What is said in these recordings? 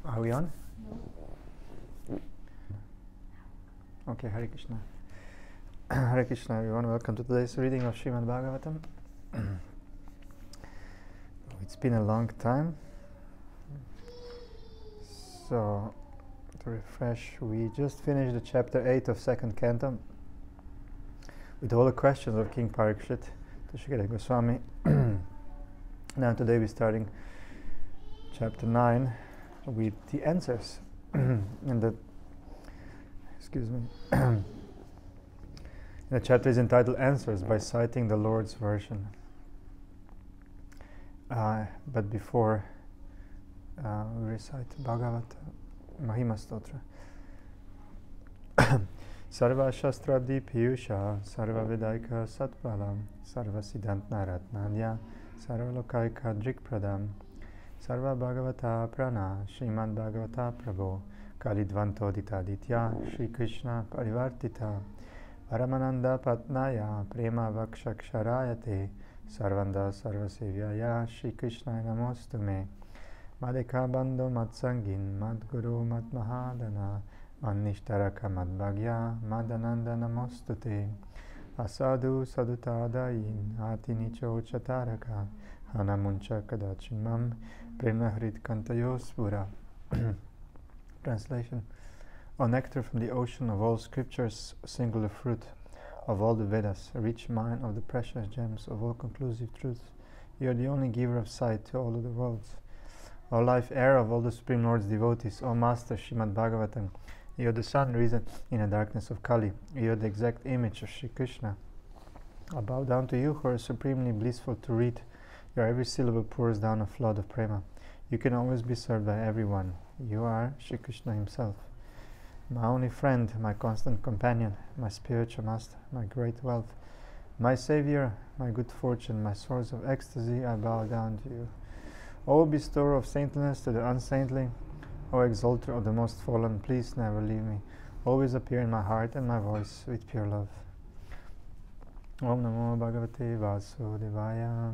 Are we on? Okay, Hare Krishna. Hare Krishna, everyone. Welcome to today's reading of Srimad Bhagavatam. It's been a long time. So, to refresh, we just finished the chapter 8 of second canto with all the questions of King Parikshit to Shikara Goswami. Now today we're starting chapter 9 with the answers. And the the chapter is entitled Answers by citing the Lord's version. But before we recite Bhagavatam Mahima Stotra. Sarva Shastrabdi Piyusha Sarva Vedaika Satpalam Sarva Siddhantna Ratnanya Sarva Lokaika Drikpradam Sarva Bhagavata Prana Srimad Bhagavata Prabhu Kalidvanto Ditaditya Shri Krishna Parivartita Paramananda Patnaya Prema Vakshaksharayate Sarvanda Sarvasevyaya Shri Krishna Namostume Madeka Bando Matsangin Madguru Matmahadana Manishtaraka Madbhagya Madananda Namostute Asadu Sadutadayin Atinicho Chataraka Hanamuncha Kadachimam Premahrit Kantayosvura. Translation. O nectar from the ocean of all scriptures, singular fruit of all the Vedas, a rich mine of the precious gems of all conclusive truths, you are the only giver of sight to all of the worlds. O life air of all the Supreme Lord's devotees, O Master Srimad Bhagavatam, you are the sun risen in the darkness of Kali, you are the exact image of Shri Krishna. I bow down to you who are supremely blissful to read. Your every syllable pours down a flood of prema. You can always be served by everyone. You are Shri Krishna himself. My only friend, my constant companion, my spiritual master, my great wealth, my savior, my good fortune, my source of ecstasy, I bow down to you. O bestower of saintliness to the unsaintly, O exalter of the most fallen, please never leave me. Always appear in my heart and my voice with pure love. Om Namo Bhagavate Vasudevaya.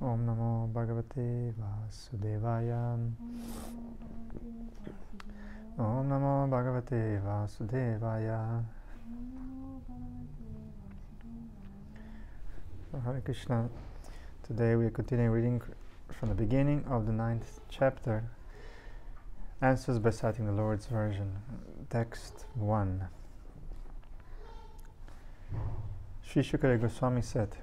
Om Namo Bhagavate Vasudevaya. Om Namo Bhagavate Vasudevaya. Hare Krishna. Today we are continuing reading from the beginning of the 9th chapter. Answers by citing the Lord's version. Text 1. Sri Shukara Goswami said,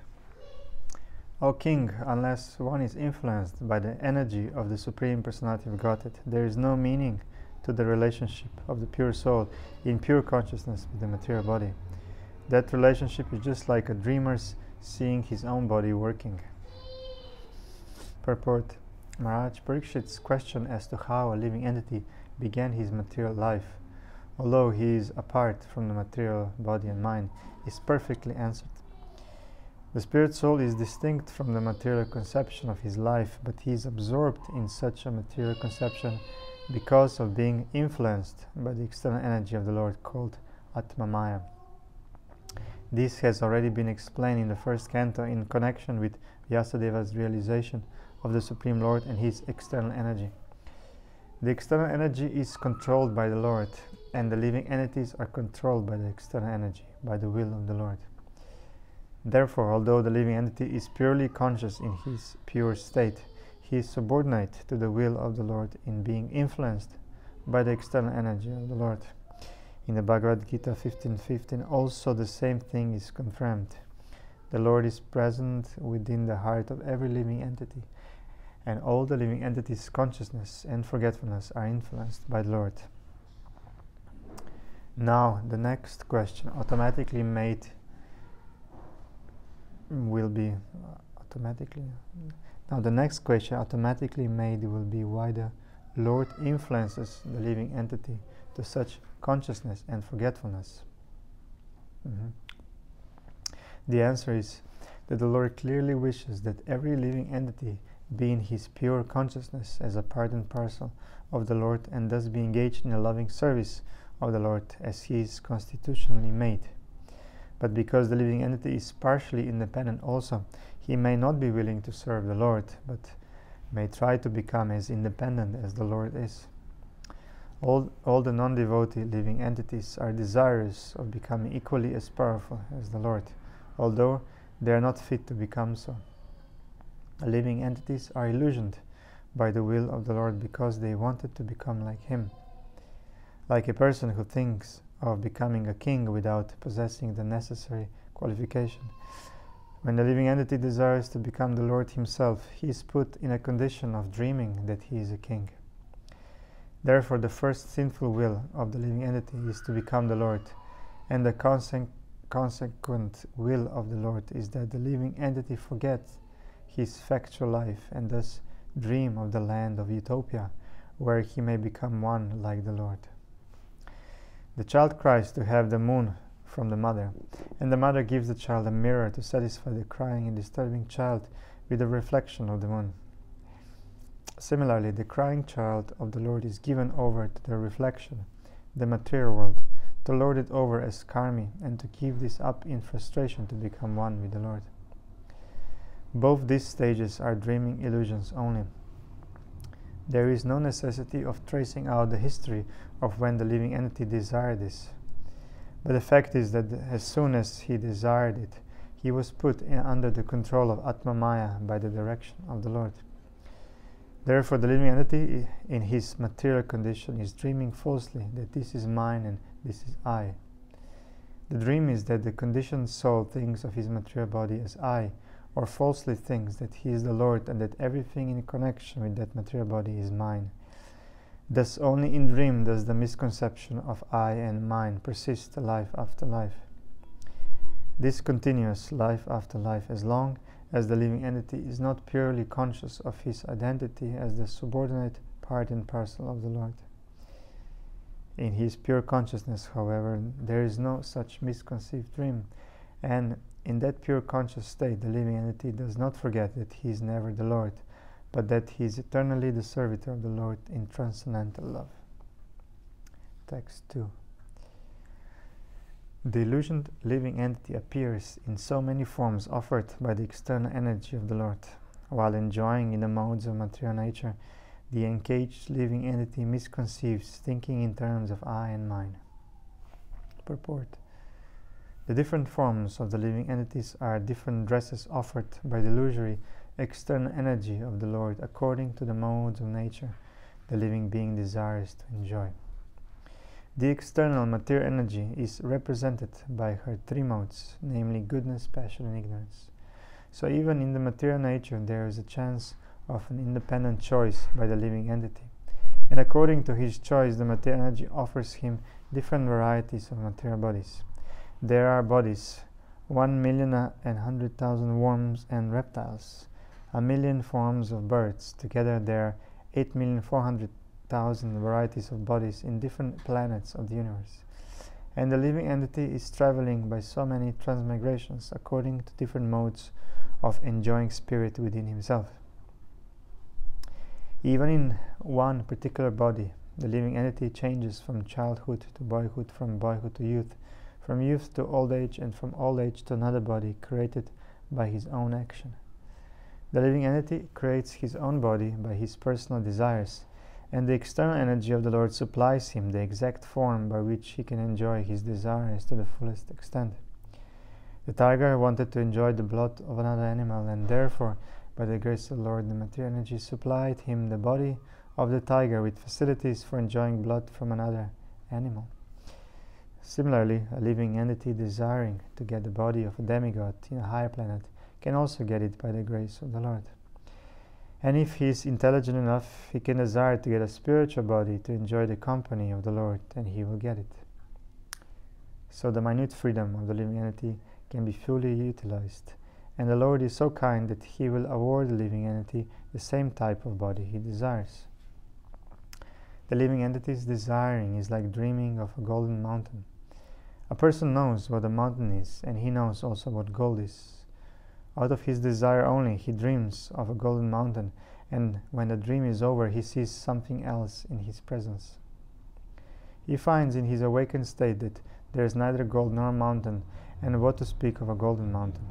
O King, unless one is influenced by the energy of the Supreme Personality of Godhead, there is no meaning to the relationship of the pure soul in pure consciousness with the material body. That relationship is just like a dreamer's seeing his own body working. Purport. Maharaj Parikshit's question as to how a living entity began his material life, although he is apart from the material body and mind, is perfectly answered. The spirit soul is distinct from the material conception of his life, but he is absorbed in such a material conception because of being influenced by the external energy of the Lord called Atma Maya. This has already been explained in the first canto in connection with Vyasadeva's realization of the Supreme Lord and his external energy. The external energy is controlled by the Lord, and the living entities are controlled by the external energy, by the will of the Lord. Therefore, although the living entity is purely conscious in his pure state, he is subordinate to the will of the Lord in being influenced by the external energy of the Lord. In the Bhagavad Gita 15:15 also the same thing is confirmed. The Lord is present within the heart of every living entity, and all the living entities' consciousness and forgetfulness are influenced by the Lord. Now, the next question automatically made will be why the Lord influences the living entity to such consciousness and forgetfulness. The answer is that the Lord clearly wishes that every living entity be in his pure consciousness as a part and parcel of the Lord, and thus be engaged in a loving service of the Lord as he is constitutionally made. But because the living entity is partially independent also, he may not be willing to serve the Lord, but may try to become as independent as the Lord is. All the non-devotee living entities are desirous of becoming equally as powerful as the Lord, although they are not fit to become so. The living entities are illusioned by the will of the Lord because they wanted to become like Him. Like a person who thinks of becoming a king without possessing the necessary qualification. When the living entity desires to become the Lord Himself, he is put in a condition of dreaming that he is a king. Therefore, the first sinful will of the living entity is to become the Lord, and the consequent will of the Lord is that the living entity forget his factual life and thus dream of the land of utopia, where he may become one like the Lord. The child cries to have the moon from the mother, and the mother gives the child a mirror to satisfy the crying and disturbing child with the reflection of the moon. Similarly, the crying child of the Lord is given over to the reflection, the material world, to lord it over as karmi, and to give this up in frustration to become one with the Lord. Both these stages are dreaming illusions only. There is no necessity of tracing out the history of when the living entity desired this. But the fact is that as soon as he desired it, he was put under the control of Atma Maya by the direction of the Lord. Therefore, the living entity in his material condition is dreaming falsely that this is mine and this is I. The dream is that the conditioned soul thinks of his material body as I, or falsely thinks that he is the Lord and that everything in connection with that material body is mine. Thus only in dream does the misconception of I and mine persist life after life. This continues life after life as long as the living entity is not purely conscious of his identity as the subordinate part and parcel of the Lord. In his pure consciousness, however, there is no such misconceived dream, and in that pure conscious state the living entity does not forget that he is never the Lord, but that he is eternally the servitor of the Lord in transcendental love. Text 2. The illusioned living entity appears in so many forms offered by the external energy of the Lord. While enjoying in the modes of material nature, the encaged living entity misconceives, thinking in terms of I and mine. Purport. The different forms of the living entities are different dresses offered by the illusory external energy of the Lord according to the modes of nature the living being desires to enjoy. The external material energy is represented by her three modes, namely goodness, passion, and ignorance. So even in the material nature there is a chance of an independent choice by the living entity, and according to his choice the material energy offers him different varieties of material bodies. There are bodies, 1,100,000 worms and reptiles, 1,000,000 forms of birds. Together there are 8,400,000 varieties of bodies in different planets of the universe. And the living entity is traveling by so many transmigrations according to different modes of enjoying spirit within himself. Even in one particular body, the living entity changes from childhood to boyhood, from boyhood to youth, from youth to old age, and from old age to another body created by his own action. The living entity creates his own body by his personal desires, and the external energy of the Lord supplies him the exact form by which he can enjoy his desires to the fullest extent. The tiger wanted to enjoy the blood of another animal, and therefore, by the grace of the Lord, the material energy supplied him the body of the tiger with facilities for enjoying blood from another animal. Similarly, a living entity desiring to get the body of a demigod in a higher planet can also get it by the grace of the Lord. And if he is intelligent enough, he can desire to get a spiritual body to enjoy the company of the Lord, and he will get it. So the minute freedom of the living entity can be fully utilized, and the Lord is so kind that he will award the living entity the same type of body he desires. The living entity's desiring is like dreaming of a golden mountain. A person knows what a mountain is, and he knows also what gold is. Out of his desire only, he dreams of a golden mountain, and when the dream is over, he sees something else in his presence. He finds in his awakened state that there is neither gold nor mountain, and what to speak of a golden mountain.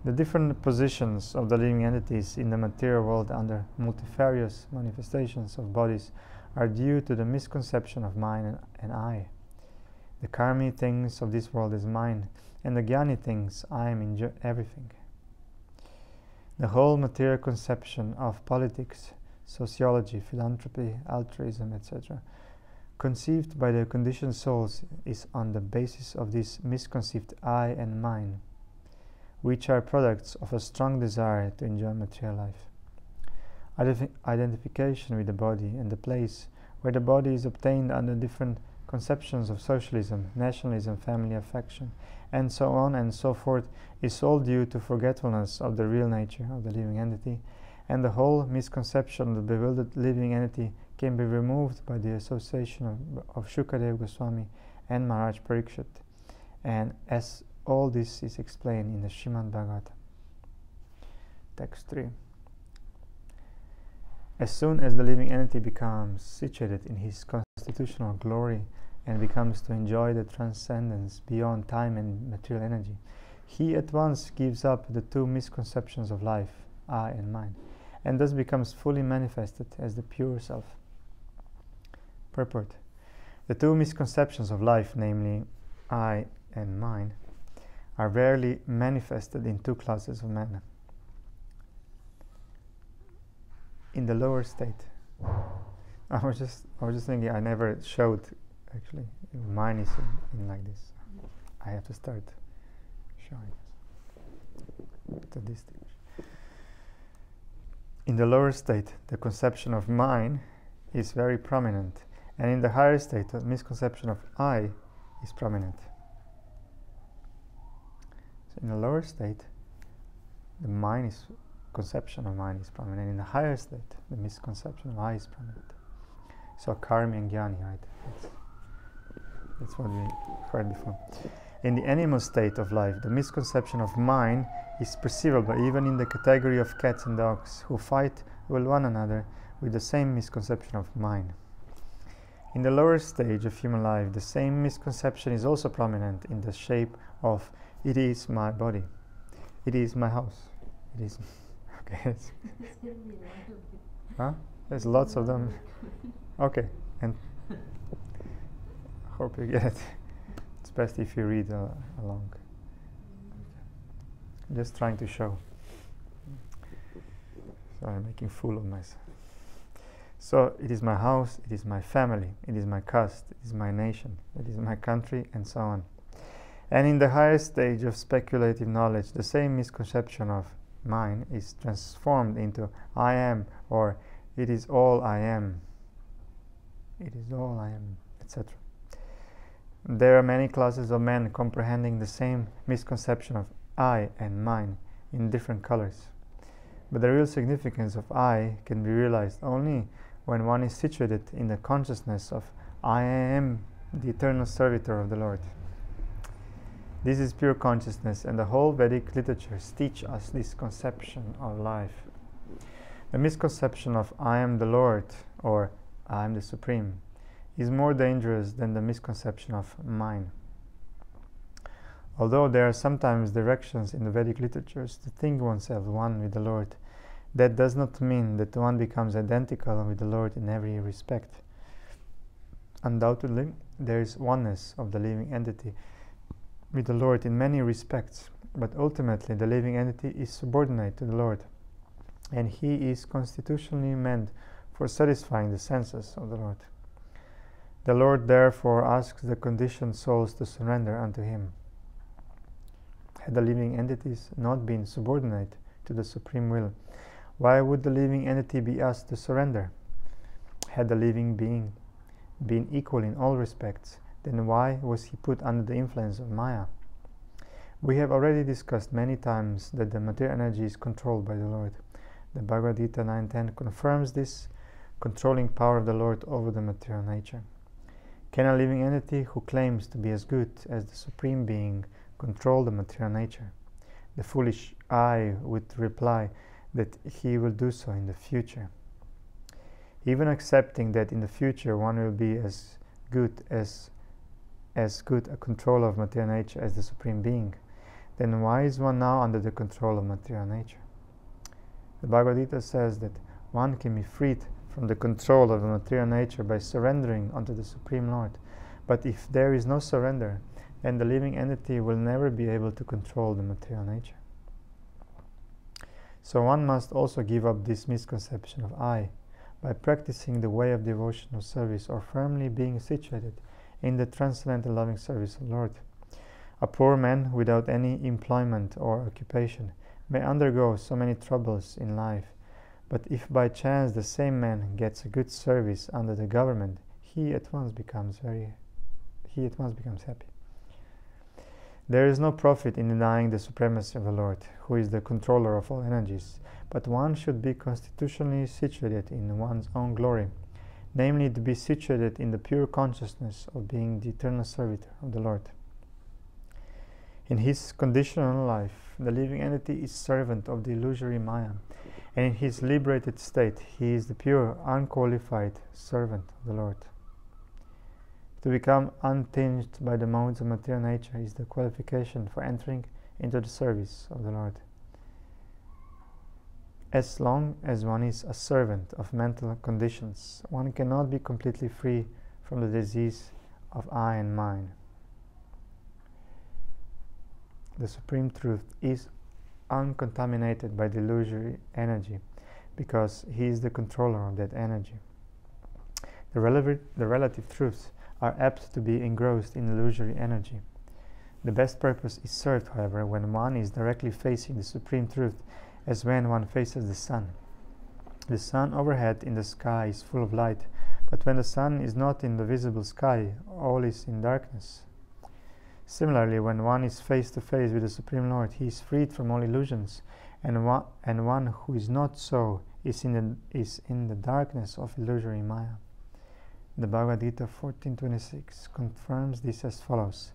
The different positions of the living entities in the material world under multifarious manifestations of bodies are due to the misconception of mine and I. The karmi thinks of this world as mine, and the jnani thinks I am in everything. The whole material conception of politics, sociology, philanthropy, altruism, etc., conceived by the conditioned souls, is on the basis of this misconceived I and mine, which are products of a strong desire to enjoy material life. Identification with the body and the place where the body is obtained under different conceptions of socialism, nationalism, family affection, and so on and so forth, is all due to forgetfulness of the real nature of the living entity, and the whole misconception of the bewildered living entity can be removed by the association of Shukadev Goswami and Maharaj Parikshit, and as all this is explained in the Srimad Bhagavatam. Text 3. As soon as the living entity becomes situated in his constitutional glory and becomes to enjoy the transcendence beyond time and material energy, he at once gives up the two misconceptions of life, I and mine, and thus becomes fully manifested as the pure self. Purport. The two misconceptions of life, namely I and mine, are rarely manifested in two classes of men. In the lower state, I was just thinking, I never showed, actually, mine is in like this. I have to start showing to distinguish. In the lower state, the conception of mine is very prominent, and in the higher state, the misconception of I is prominent. So in the lower state, the conception of mine is prominent. In the higher state, the misconception of I is prominent. So karmi and jnani, right? That's what we heard before. In the animal state of life, the misconception of mine is perceivable even in the category of cats and dogs who fight with one another with the same misconception of mine. In the lower stage of human life, the same misconception is also prominent in the shape of it is my body, it is my house, it is... Okay. Huh? There's lots of them. Okay, and hope you get it. It's best if you read along. Just trying to show. So I'm making fool of myself. So it is my house, it is my family, it is my caste, it is my nation, it is my country, and so on. And in the higher stage of speculative knowledge, the same misconception of mine is transformed into I am, or it is all I am, it is all I am, etc. There are many classes of men comprehending the same misconception of I and mine in different colors. But the real significance of I can be realized only when one is situated in the consciousness of I am the eternal servitor of the Lord. This is pure consciousness, and the whole Vedic literatures teach us this conception of life. The misconception of I am the Lord, or I am the Supreme, is more dangerous than the misconception of mine. Although there are sometimes directions in the Vedic literatures to think oneself one with the Lord, that does not mean that one becomes identical with the Lord in every respect. Undoubtedly, there is oneness of the living entity with the Lord in many respects, but ultimately the living entity is subordinate to the Lord, and he is constitutionally meant for satisfying the senses of the Lord. The Lord therefore asks the conditioned souls to surrender unto him. Had the living entities not been subordinate to the Supreme Will, why would the living entity be asked to surrender? Had the living being been equal in all respects, then why was he put under the influence of Maya? We have already discussed many times that the material energy is controlled by the Lord. The Bhagavad Gita 9.10 confirms this controlling power of the Lord over the material nature. Can a living entity who claims to be as good as the Supreme Being control the material nature? The foolish I would reply that he will do so in the future. Even accepting that in the future one will be as good a controller of material nature as the Supreme Being, then why is one now under the control of material nature? The Bhagavad Gita says that one can be freed from the control of the material nature by surrendering unto the Supreme Lord. But if there is no surrender, then the living entity will never be able to control the material nature. So one must also give up this misconception of I by practicing the way of devotional service or firmly being situated in the transcendental loving service of the Lord. A poor man without any employment or occupation may undergo so many troubles in life, but if by chance the same man gets a good service under the government, he at once becomes happy. There is no profit in denying the supremacy of the Lord, who is the controller of all energies, but one should be constitutionally situated in one's own glory, namely to be situated in the pure consciousness of being the eternal servitor of the Lord. In his conditional life, the living entity is servant of the illusory Maya, and in his liberated state, he is the pure, unqualified servant of the Lord. To become untinged by the modes of material nature is the qualification for entering into the service of the Lord. As long as one is a servant of mental conditions, one cannot be completely free from the disease of I and mine. The Supreme Truth is uncontaminated by the illusory energy, because he is the controller of that energy. The relative truths are apt to be engrossed in illusory energy. The best purpose is served, however, when one is directly facing the Supreme Truth, as when one faces the sun. The sun overhead in the sky is full of light, but when the sun is not in the visible sky, all is in darkness. Similarly, when one is face to face with the Supreme Lord, he is freed from all illusions, and one who is not so is in the darkness of illusory Maya. The Bhagavad Gita 14.26 confirms this as follows: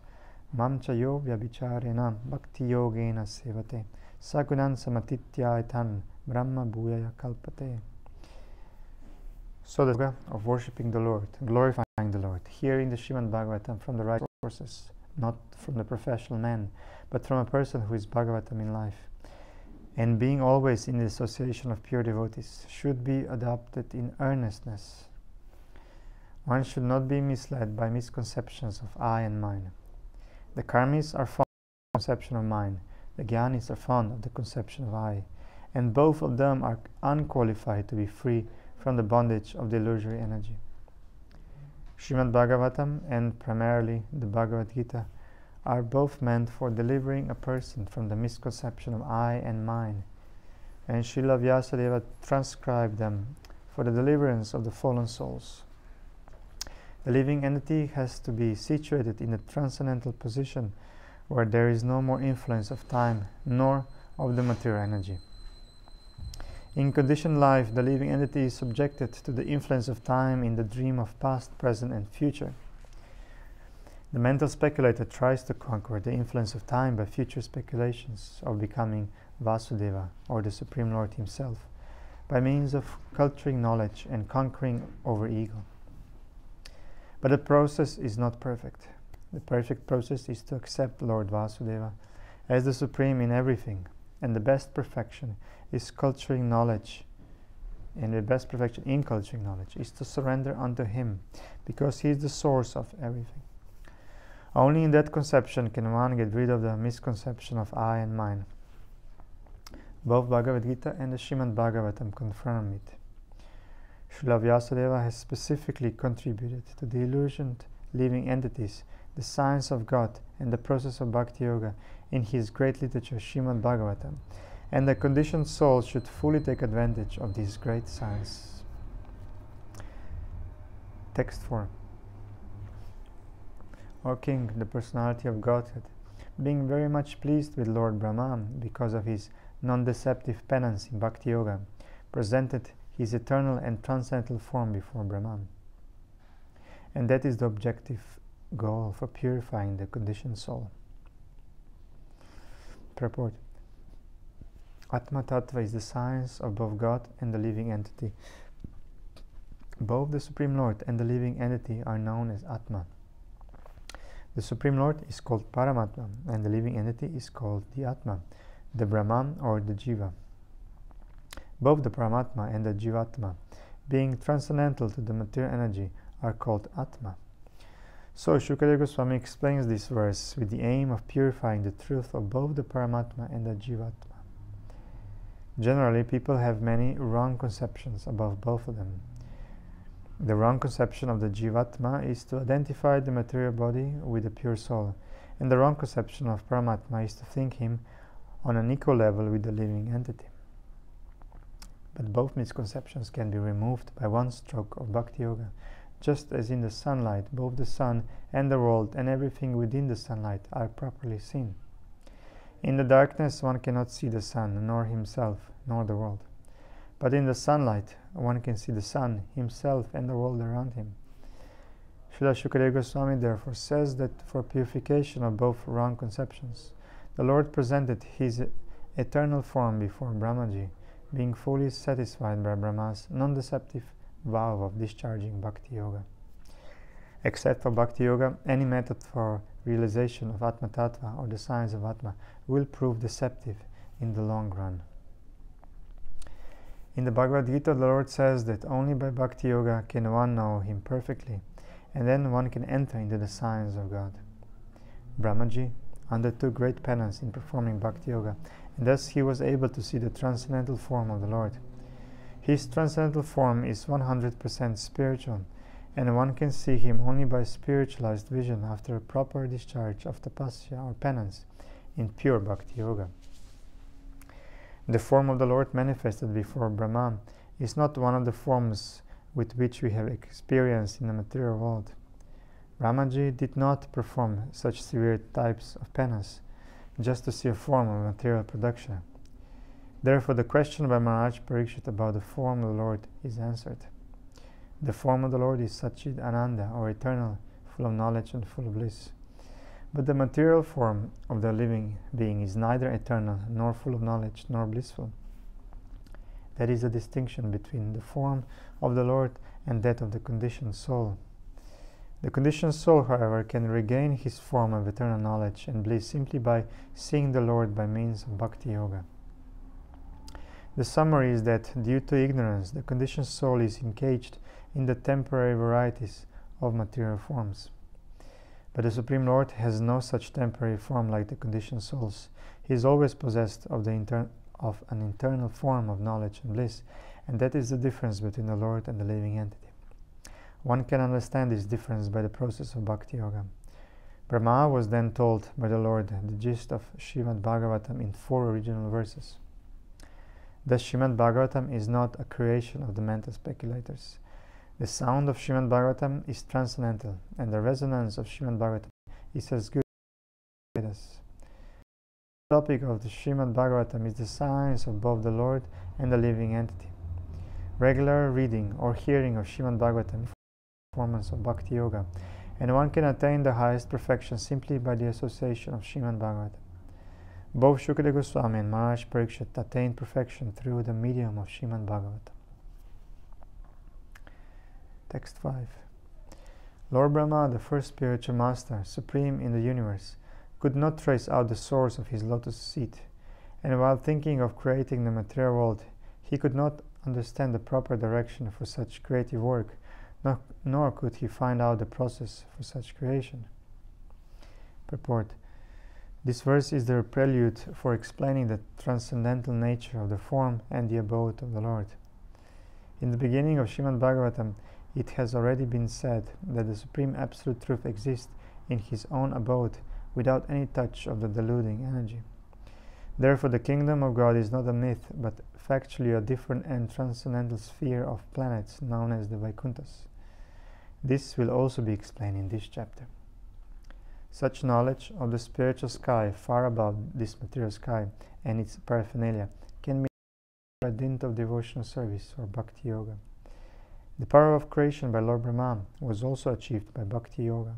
Mam chayo vyabhicharenam bhakti yogena sevate sagunan samatitya brahma bhuyaya kalpate. So the yoga of worshipping the Lord, glorifying the Lord, here in the Srimad Bhagavatam from the right sources, not from the professional man, but from a person who is Bhagavatam in life, and being always in the association of pure devotees, should be adopted in earnestness. One should not be misled by misconceptions of I and mine. The karmis are fond of the conception of mine, the jnanis are fond of the conception of I, and both of them are unqualified to be free from the bondage of the illusory energy. Srimad Bhagavatam and primarily the Bhagavad Gita are both meant for delivering a person from the misconception of I and mine, and Srila Vyasadeva transcribed them for the deliverance of the fallen souls. The living entity has to be situated in a transcendental position where there is no more influence of time nor of the material energy. In conditioned life, the living entity is subjected to the influence of time in the dream of past, present, and future. The mental speculator tries to conquer the influence of time by future speculations of becoming Vasudeva, or the Supreme Lord himself, by means of culturing knowledge and conquering over ego. But the process is not perfect. The perfect process is to accept Lord Vasudeva as the Supreme in everything, and the best perfection is culturing knowledge, and the best perfection in culturing knowledge is to surrender unto Him, because He is the source of everything. Only in that conception can one get rid of the misconception of I and mine. Both Bhagavad Gita and the Srimad Bhagavatam confirm it. Srila Vyasadeva has specifically contributed to the illusioned living entities, the science of God, and the process of Bhakti Yoga in his great literature Srimad Bhagavatam, and the conditioned soul should fully take advantage of this great science. Text 4. O King, the personality of Godhead, being very much pleased with Lord Brahman because of his non-deceptive penance in Bhakti Yoga, presented his eternal and transcendental form before Brahman. And that is the objective goal for purifying the conditioned soul. Purport. Atma Tattva is the science of both God and the living entity. Both the Supreme Lord and the living entity are known as Atma. The Supreme Lord is called Paramatma, and the living entity is called the Atma, the Brahman or the Jiva. Both the Paramatma and the Jivatma, being transcendental to the material energy, are called Atma. So Shukadeva Goswami explains this verse with the aim of purifying the truth of both the Paramatma and the Jivatma. Generally, people have many wrong conceptions about both of them. The wrong conception of the Jivatma is to identify the material body with the pure soul, and the wrong conception of Paramatma is to think him on an equal level with the living entity. But both misconceptions can be removed by one stroke of Bhakti Yoga. Just as in the sunlight, both the sun and the world and everything within the sunlight are properly seen. In the darkness, one cannot see the sun, nor himself, nor the world. But in the sunlight, one can see the sun, himself, and the world around him. Srila Shukadeva Goswami therefore says that for purification of both wrong conceptions, the Lord presented his eternal form before Brahmaji, being fully satisfied by Brahma's non-deceptive vow of discharging Bhakti Yoga. Except for Bhakti Yoga, any method for realization of Atma Tattva or the science of Atma will prove deceptive in the long run. In the Bhagavad Gita, the Lord says that only by Bhakti Yoga can one know Him perfectly, and then one can enter into the science of God. Brahmaji undertook great penance in performing Bhakti Yoga, and thus he was able to see the transcendental form of the Lord. His transcendental form is 100% spiritual, and one can see him only by spiritualized vision after a proper discharge of tapasya or penance in pure Bhakti Yoga. The form of the Lord manifested before Brahma is not one of the forms with which we have experience in the material world. Brahmaji did not perform such severe types of penance just to see a form of material production. Therefore, the question by Maharaj Parikshit about the form of the Lord is answered. The form of the Lord is Satchid Ananda, or eternal, full of knowledge and full of bliss. But the material form of the living being is neither eternal, nor full of knowledge, nor blissful. That is the distinction between the form of the Lord and that of the conditioned soul. The conditioned soul, however, can regain his form of eternal knowledge and bliss simply by seeing the Lord by means of Bhakti Yoga. The summary is that, due to ignorance, the conditioned soul is engaged in the temporary varieties of material forms. But the Supreme Lord has no such temporary form like the conditioned souls. He is always possessed of an internal form of knowledge and bliss, and that is the difference between the Lord and the living entity. One can understand this difference by the process of Bhakti Yoga. Brahma was then told by the Lord the gist of Srimad Bhagavatam in 4 original verses. Thus, Srimad Bhagavatam is not a creation of the mental speculators. The sound of Srimad Bhagavatam is transcendental, and the resonance of Srimad Bhagavatam is as good as Vedas. The topic of the Srimad Bhagavatam is the science of both the Lord and the living entity. Regular reading or hearing of Srimad Bhagavatam is a performance of Bhakti Yoga, and one can attain the highest perfection simply by the association of Srimad Bhagavatam. Both Shukadeva Goswami and Maharaj Parikshit attained perfection through the medium of Srimad Bhagavatam. Text 5. Lord Brahma, the first spiritual master, supreme in the universe, could not trace out the source of his lotus seat, and while thinking of creating the material world, he could not understand the proper direction for such creative work, nor could he find out the process for such creation. Purport. This verse is the prelude for explaining the transcendental nature of the form and the abode of the Lord. In the beginning of Srimad Bhagavatam, it has already been said that the Supreme Absolute Truth exists in His own abode without any touch of the deluding energy. Therefore, the kingdom of God is not a myth, but factually a different and transcendental sphere of planets known as the Vaikunthas. This will also be explained in this chapter. Such knowledge of the spiritual sky far above this material sky and its paraphernalia can be by dint of devotional service or Bhakti Yoga. The power of creation by Lord Brahma was also achieved by Bhakti Yoga.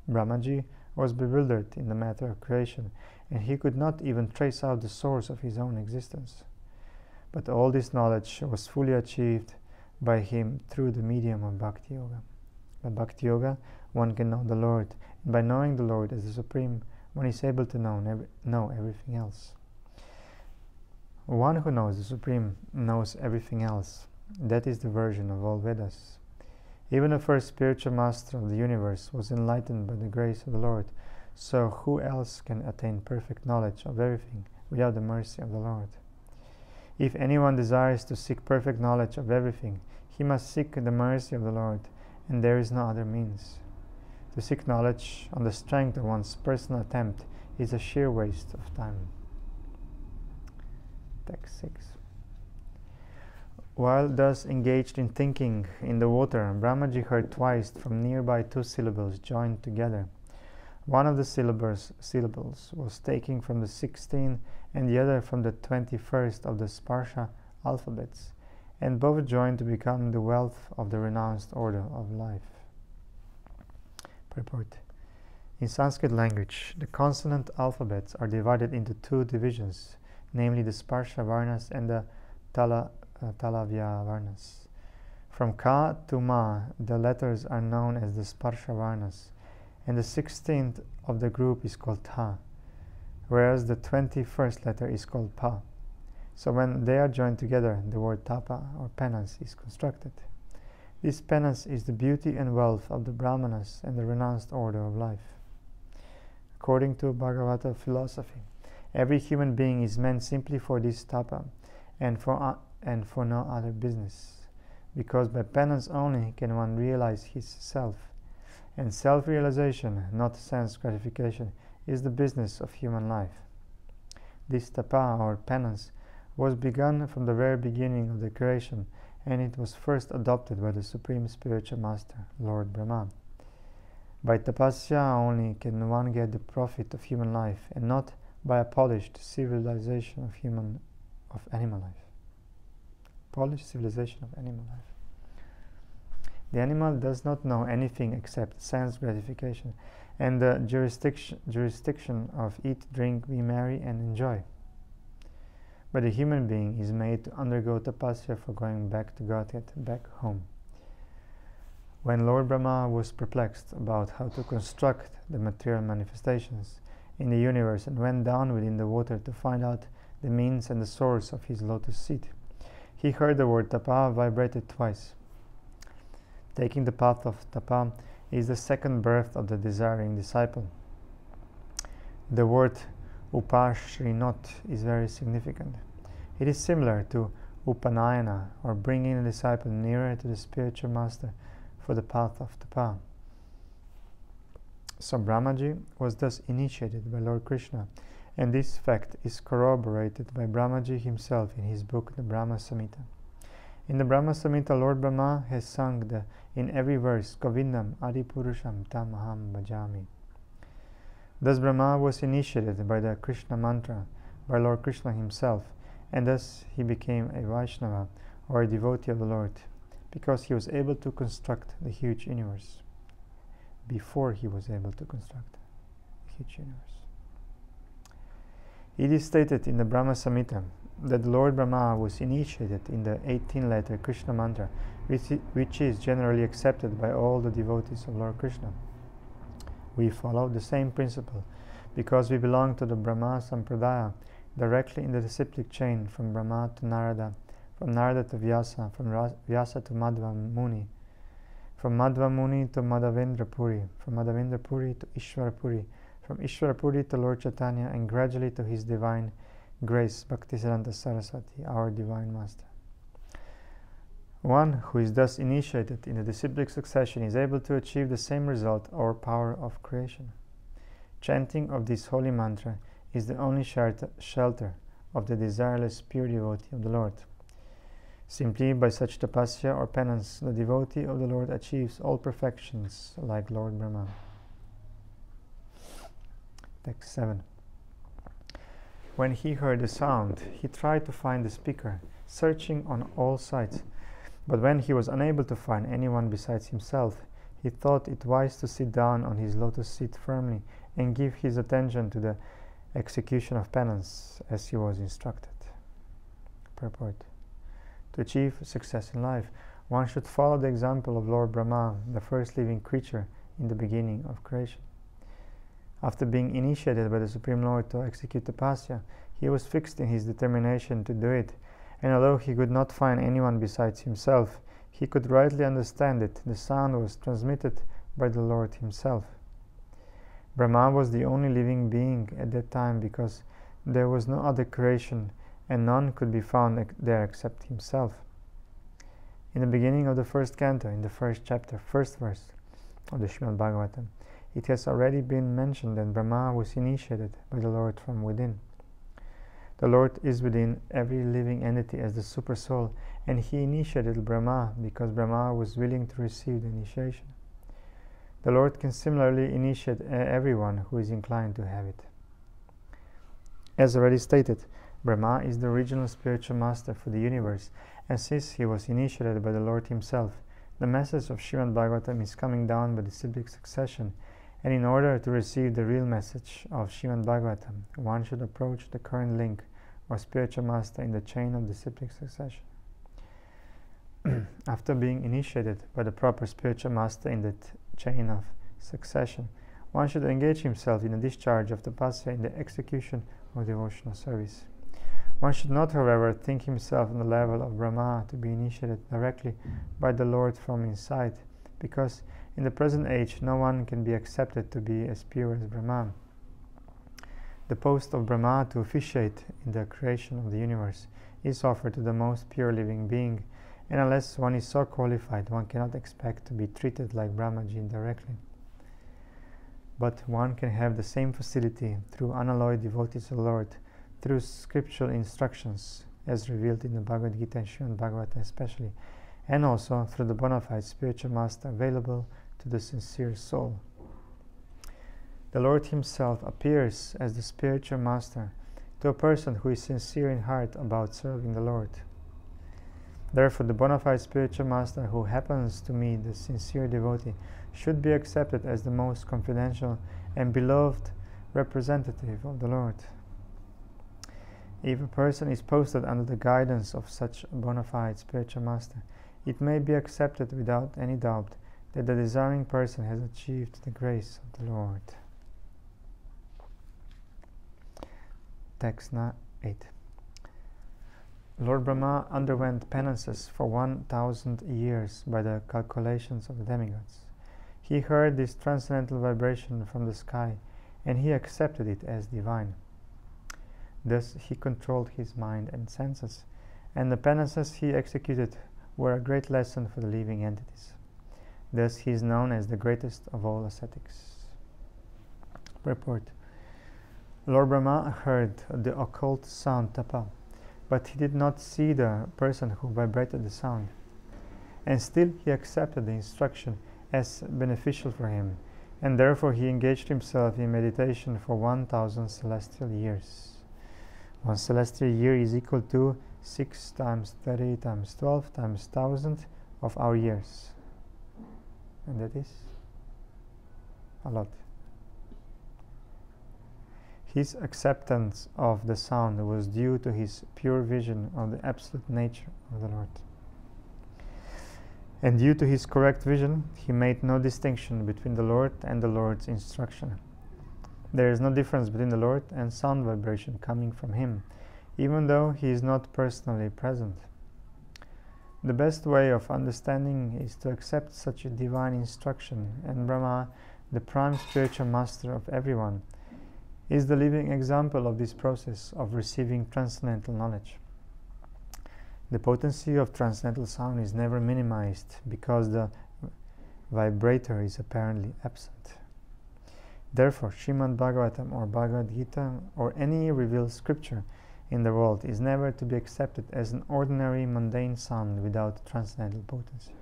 Brahmaji was bewildered in the matter of creation, and he could not even trace out the source of his own existence. But all this knowledge was fully achieved by him through the medium of Bhakti Yoga. But Bhakti Yoga one can know the Lord, and by knowing the Lord as the Supreme, one is able to know everything else. One who knows the Supreme knows everything else. That is the version of all Vedas. Even the first spiritual master of the universe was enlightened by the grace of the Lord, so who else can attain perfect knowledge of everything without the mercy of the Lord? If anyone desires to seek perfect knowledge of everything, he must seek the mercy of the Lord, and there is no other means. To seek knowledge on the strength of one's personal attempt is a sheer waste of time. Text 6. While thus engaged in thinking in the water, Brahmaji heard twice from nearby 2 syllables joined together. One of the syllables was taken from the 16th and the other from the 21st of the Sparsha alphabets, and both joined to become the wealth of the renounced order of life. Purport. In Sanskrit language, the consonant alphabets are divided into 2 divisions, namely the Sparsha Varnas and the Talavya Varnas. From Ka to Ma, the letters are known as the Sparsha Varnas, and the 16th of the group is called Ta, whereas the 21st letter is called Pa. So when they are joined together, the word Tapa or penance is constructed. This penance is the beauty and wealth of the Brahmanas and the renounced order of life. According to Bhagavatam philosophy, every human being is meant simply for this tapa and for no other business, because by penance only can one realize his self, and self-realization, not sense gratification, is the business of human life. This tapa or penance was begun from the very beginning of the creation, and it was first adopted by the Supreme Spiritual Master, Lord Brahma. By tapasya only can one get the profit of human life, and not by a polished civilization of animal life. Polished civilization of animal life. The animal does not know anything except sense gratification and the jurisdiction of eat, drink, be merry, and enjoy. But the human being is made to undergo tapasya for going back to Godhead, back home. When Lord Brahma was perplexed about how to construct the material manifestations in the universe and went down within the water to find out the means and the source of his lotus seat, he heard the word tapa vibrated twice. Taking the path of tapa is the second birth of the desiring disciple. The word upashrinot is very significant. It is similar to upanayana, or bringing the disciple nearer to the spiritual master for the path of tapa. So Brahmaji was thus initiated by Lord Krishna, and this fact is corroborated by Brahmaji himself in his book, the Brahma Samhita. In the Brahma Samhita, Lord Brahma has sung in every verse, Govindam Adipurusham Tam Aham Bhajami. Thus Brahma was initiated by the Krishna mantra by Lord Krishna himself, and thus he became a Vaishnava, or a devotee of the Lord, because he was able to construct the huge universe before he was able to construct the huge universe. It is stated in the Brahma Samhita that Lord Brahma was initiated in the 18-letter Krishna mantra, which is generally accepted by all the devotees of Lord Krishna. We follow the same principle because we belong to the Brahma Sampradaya, directly in the disciplic chain from Brahma to Narada, from Narada to Vyasa, from Vyasa to Madhva Muni, from Madhva Muni to Madhavendra Puri, from Madhavendra Puri to Ishvara Puri, from Ishvara Puri to Lord Chaitanya, and gradually to His Divine Grace, Bhaktisiddhanta Saraswati, our Divine Master. One who is thus initiated in the disciplic succession is able to achieve the same result or power of creation. Chanting of this holy mantra is the only shelter of the desireless pure devotee of the Lord. Simply by such tapasya or penance, the devotee of the Lord achieves all perfections like Lord Brahma. Text 7. When he heard the sound, he tried to find the speaker, searching on all sides. But when he was unable to find anyone besides himself, he thought it wise to sit down on his lotus seat firmly and give his attention to the execution of penance as he was instructed. Purport. To achieve success in life, one should follow the example of Lord Brahma, the first living creature in the beginning of creation. After being initiated by the Supreme Lord to execute tapasya, he was fixed in his determination to do it, and although he could not find anyone besides himself, he could rightly understand it. The sound was transmitted by the Lord himself. Brahma was the only living being at that time because there was no other creation and none could be found there except himself. In the beginning of the first canto, in the first chapter, first verse of the Srimad Bhagavatam, it has already been mentioned that Brahma was initiated by the Lord from within. The Lord is within every living entity as the Super Soul, and he initiated Brahma because Brahma was willing to receive the initiation. The Lord can similarly initiate everyone who is inclined to have it. As already stated, Brahma is the original spiritual master for the universe, and since he was initiated by the Lord himself, the message of Srimad Bhagavatam is coming down by disciplic succession, and in order to receive the real message of Srimad Bhagavatam, one should approach the current link or spiritual master in the chain of disciplic succession. After being initiated by the proper spiritual master in that chain of succession, one should engage himself in the discharge of tapasya in the execution of devotional service. One should not, however, think himself on the level of Brahma to be initiated directly by the Lord from inside, because in the present age no one can be accepted to be as pure as Brahma. The post of Brahma to officiate in the creation of the universe is offered to the most pure living being, and unless one is so qualified, one cannot expect to be treated like Brahmaji directly. But one can have the same facility through unalloyed devotees of the Lord, through scriptural instructions, as revealed in the Bhagavad Gita and Srimad Bhagavatam especially, and also through the bona fide spiritual master available to the sincere soul. The Lord himself appears as the spiritual master to a person who is sincere in heart about serving the Lord. Therefore, the bona fide spiritual master who happens to meet the sincere devotee should be accepted as the most confidential and beloved representative of the Lord. If a person is posted under the guidance of such a bona fide spiritual master, it may be accepted without any doubt that the desiring person has achieved the grace of the Lord. Text 8. Lord Brahma underwent penances for 1,000 years by the calculations of the demigods. He heard this transcendental vibration from the sky, and he accepted it as divine. Thus he controlled his mind and senses, and the penances he executed were a great lesson for the living entities. Thus he is known as the greatest of all ascetics. Purport. Lord Brahma heard the occult sound tapa, but he did not see the person who vibrated the sound. And still he accepted the instruction as beneficial for him, and therefore he engaged himself in meditation for 1,000 celestial years. 1 celestial year is equal to 6 times 30 times 12 times 1,000 of our years. And that is a lot. His acceptance of the sound was due to his pure vision of the absolute nature of the Lord. And due to his correct vision, he made no distinction between the Lord and the Lord's instruction. There is no difference between the Lord and sound vibration coming from him, even though he is not personally present. The best way of understanding is to accept such a divine instruction, and Brahma, the prime spiritual master of everyone, is the living example of this process of receiving transcendental knowledge. The potency of transcendental sound is never minimized because the vibrator is apparently absent. Therefore, Srimad Bhagavatam or Bhagavad Gita or any revealed scripture in the world is never to be accepted as an ordinary mundane sound without transcendental potency.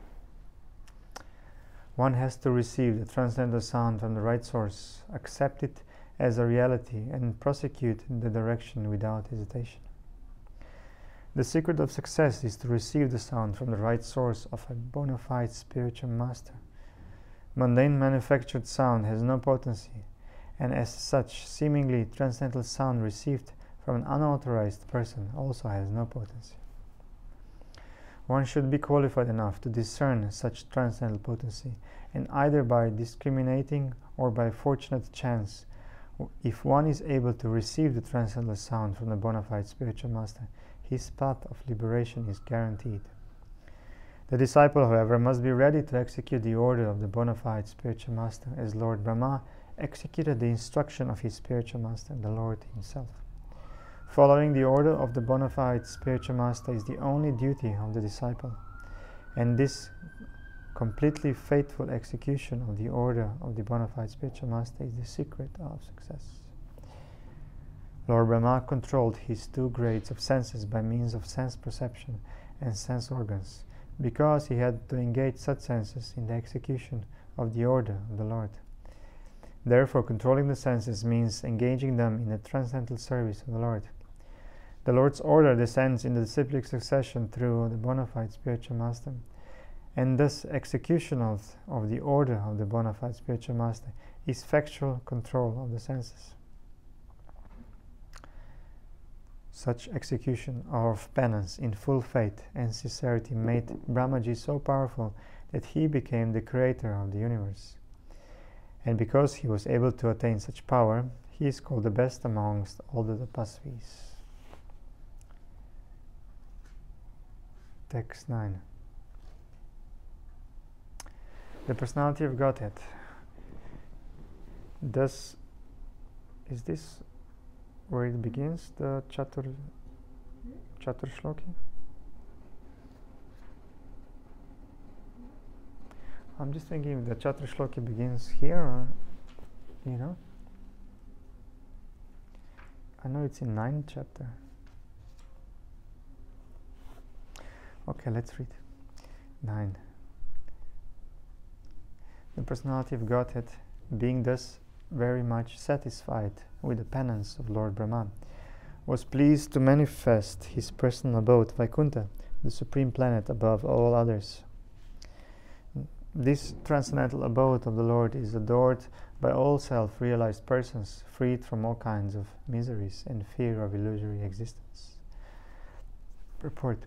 One has to receive the transcendental sound from the right source, accept it as a reality, and prosecute in the direction without hesitation. The secret of success is to receive the sound from the right source of a bona fide spiritual master. Mundane manufactured sound has no potency, and as such, seemingly transcendental sound received from an unauthorized person also has no potency. One should be qualified enough to discern such transcendental potency, and either by discriminating or by fortunate chance, if one is able to receive the transcendental sound from the bona fide spiritual master, his path of liberation is guaranteed. The disciple, however, must be ready to execute the order of the bona fide spiritual master, as Lord Brahma executed the instruction of his spiritual master, the Lord himself. Following the order of the bona fide spiritual master is the only duty of the disciple, and this completely faithful execution of the order of the bona fide spiritual master is the secret of success. Lord Brahma controlled his 2 grades of senses by means of sense perception and sense organs, because he had to engage such senses in the execution of the order of the Lord. Therefore, controlling the senses means engaging them in the transcendental service of the Lord. The Lord's order descends in the disciplic succession through the bona fide spiritual master, and thus execution of the order of the bona fide spiritual master is factual control of the senses. Such execution of penance in full faith and sincerity made Brahmaji so powerful that he became the creator of the universe. And because he was able to attain such power, he is called the best amongst all the tapasvis. Text 9. The personality of Godhead. Thus, is this where it begins, the Chatur Shloki? I'm just thinking if the Chatur Shloki begins here, or, I know it's in 9th chapter. Okay, let's read 9. The personality of Godhead, being thus very much satisfied with the penance of Lord Brahma, was pleased to manifest his personal abode, Vaikuntha, the supreme planet above all others. This transcendental abode of the Lord is adored by all self-realized persons, freed from all kinds of miseries and fear of illusory existence. Purport.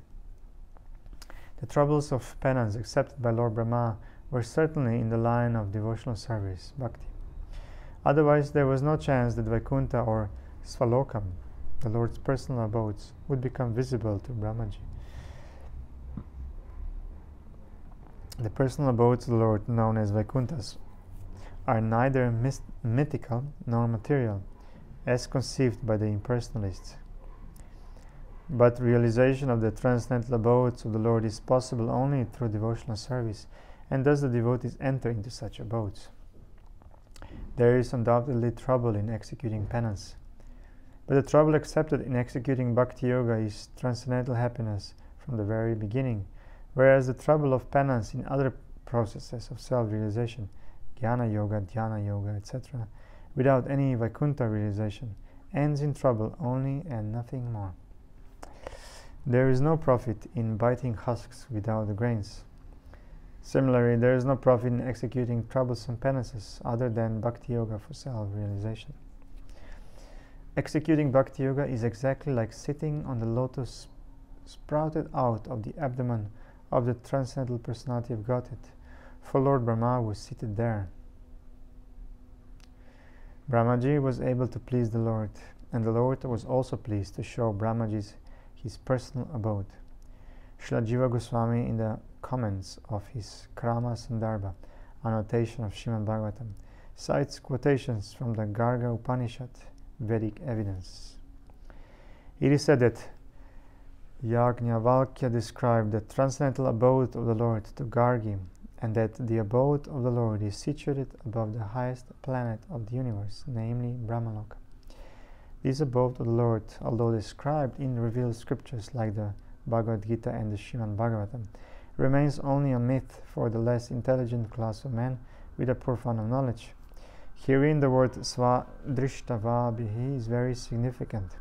The troubles of penance accepted by Lord Brahma were certainly in the line of devotional service, bhakti. Otherwise, there was no chance that Vaikuntha or Svalokam, the Lord's personal abodes, would become visible to Brahmaji. The personal abodes of the Lord, known as Vaikunthas, are neither mythical nor material, as conceived by the impersonalists. But realization of the transcendental abodes of the Lord is possible only through devotional service, and thus the devotees enter into such abodes. There is undoubtedly trouble in executing penance, but the trouble accepted in executing bhakti yoga is transcendental happiness from the very beginning, whereas the trouble of penance in other processes of self-realization, jnana yoga, dhyana yoga, etc., without any Vaikuntha realization, ends in trouble only and nothing more. There is no profit in biting husks without the grains. Similarly, there is no profit in executing troublesome penances other than bhakti yoga for self-realization. Executing bhakti yoga is exactly like sitting on the lotus sprouted out of the abdomen of the transcendental personality of Godhead, for Lord Brahma was seated there. Brahmaji was able to please the Lord, and the Lord was also pleased to show Brahmaji his personal abode. Srila Jiva Goswami, in the comments of his Krama Sandarbha, annotation of Srimad Bhagavatam, cites quotations from the Garga Upanishad, Vedic evidence. It is said that Yajnavalkya described the transcendental abode of the Lord to Gargi, and that the abode of the Lord is situated above the highest planet of the universe, namely Brahmaloka. This abode of the Lord, although described in revealed scriptures like the Bhagavad Gita and the Srimad Bhagavatam, remains only a myth for the less intelligent class of men with a profound knowledge. Herein the word Swadrishtavabhihi is very significant.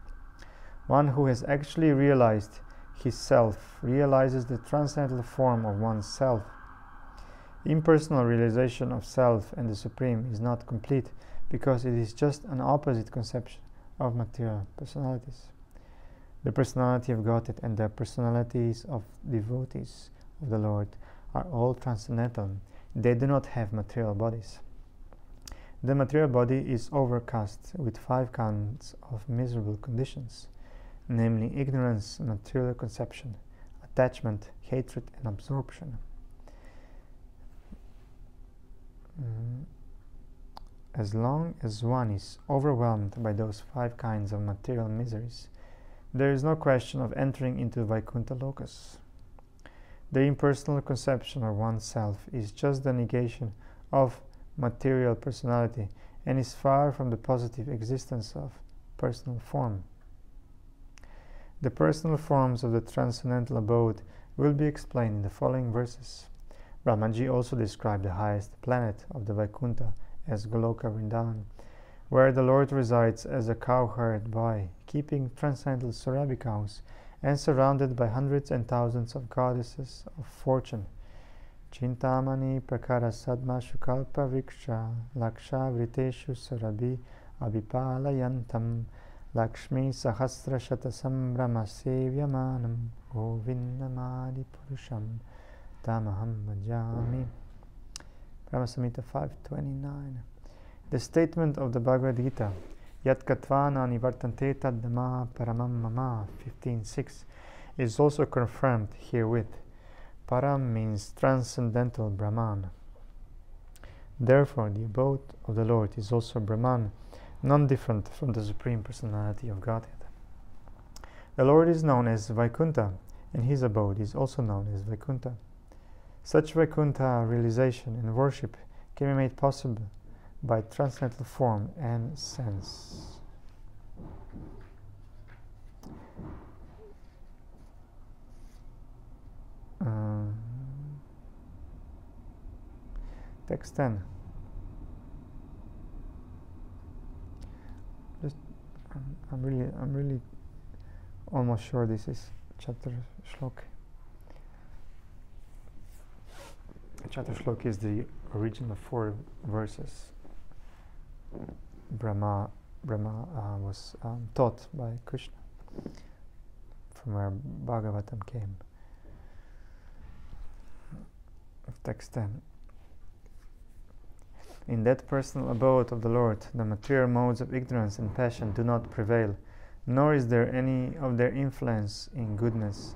One who has actually realized his self realizes the transcendental form of one's self. Impersonal realization of self and the Supreme is not complete because it is just an opposite conception of material personalities. The personality of Godhead and the personalities of devotees of the Lord are all transcendental. They do not have material bodies. The material body is overcast with 5 kinds of miserable conditions, namely ignorance, material conception, attachment, hatred, and absorption. As long as one is overwhelmed by those 5 kinds of material miseries, there is no question of entering into Vaikuntha Lokas. The impersonal conception of oneself is just the negation of material personality and is far from the positive existence of personal form. The personal forms of the transcendental abode will be explained in the following verses. Brahmaji also described the highest planet of the Vaikuntha as Goloka Vrindavan, where the Lord resides as a cowherd boy, keeping transcendental Surabhi cows and surrounded by hundreds and thousands of goddesses of fortune. Chintamani prakara sadma shukalpa vriksha laksha vriteshu Surabhi abhipalayantam Lakshmi sahasra shatasam brahma sevyamanam govindamadi purusham tamaham bhajami. Brahma Samhita 5.29. The statement of the Bhagavad Gita, Yat katvana nivartante taddama paramam mama 15.6, is also confirmed herewith. Param means transcendental Brahman. Therefore, the abode of the Lord is also Brahman, none different from the Supreme Personality of Godhead. The Lord is known as Vaikuntha, and his abode is also known as Vaikuntha. Such Vaikuntha realization and worship can be made possible by transcendental form and sense. Text 10. I'm really almost sure this is chapter shlok. Chapter shlok is the original 4 verses. Brahma was taught by Krishna, from where Bhagavatam came. Text 10. In that personal abode of the Lord, the material modes of ignorance and passion do not prevail, nor is there any of their influence in goodness.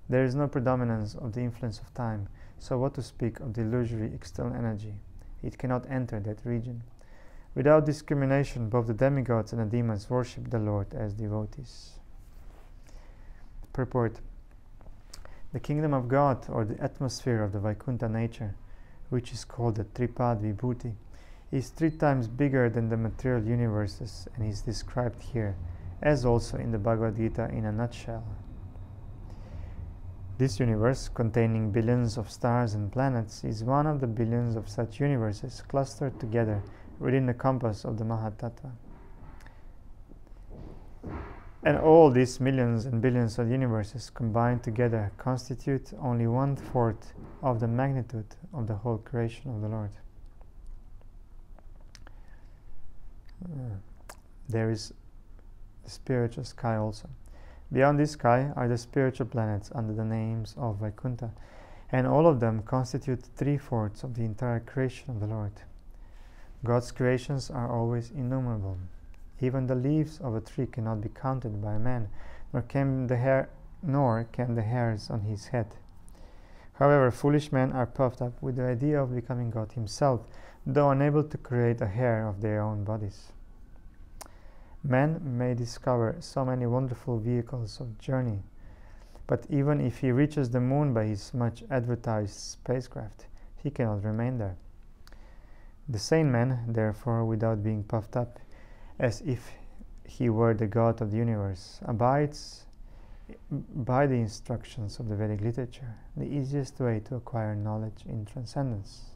There is no predominance of the influence of time, so what to speak of the illusory external energy? It cannot enter that region. Without discrimination, both the demigods and the demons worship the Lord as devotees. Purport. The kingdom of God, or the atmosphere of the Vaikuntha nature, which is called the Tripad Vibhuti, is 3 times bigger than the material universes and is described here, as also in the Bhagavad Gita in a nutshell. This universe, containing billions of stars and planets, is one of the billions of such universes clustered together within the compass of the Mahatattva. And all these millions and billions of universes combined together constitute only 1/4 of the magnitude of the whole creation of the Lord. There is the spiritual sky also. Beyond this sky are the spiritual planets under the names of Vaikuntha, and all of them constitute 3/4 of the entire creation of the Lord. God's creations are always innumerable. Even the leaves of a tree cannot be counted by a man, nor can the hairs on his head. However, foolish men are puffed up with the idea of becoming God himself, though unable to create a hair of their own bodies. Man may discover so many wonderful vehicles of journey, but even if he reaches the moon by his much advertised spacecraft, he cannot remain there. The sane man, therefore, without being puffed up, as if he were the God of the universe, abides by the instructions of the Vedic literature, the easiest way to acquire knowledge in transcendence.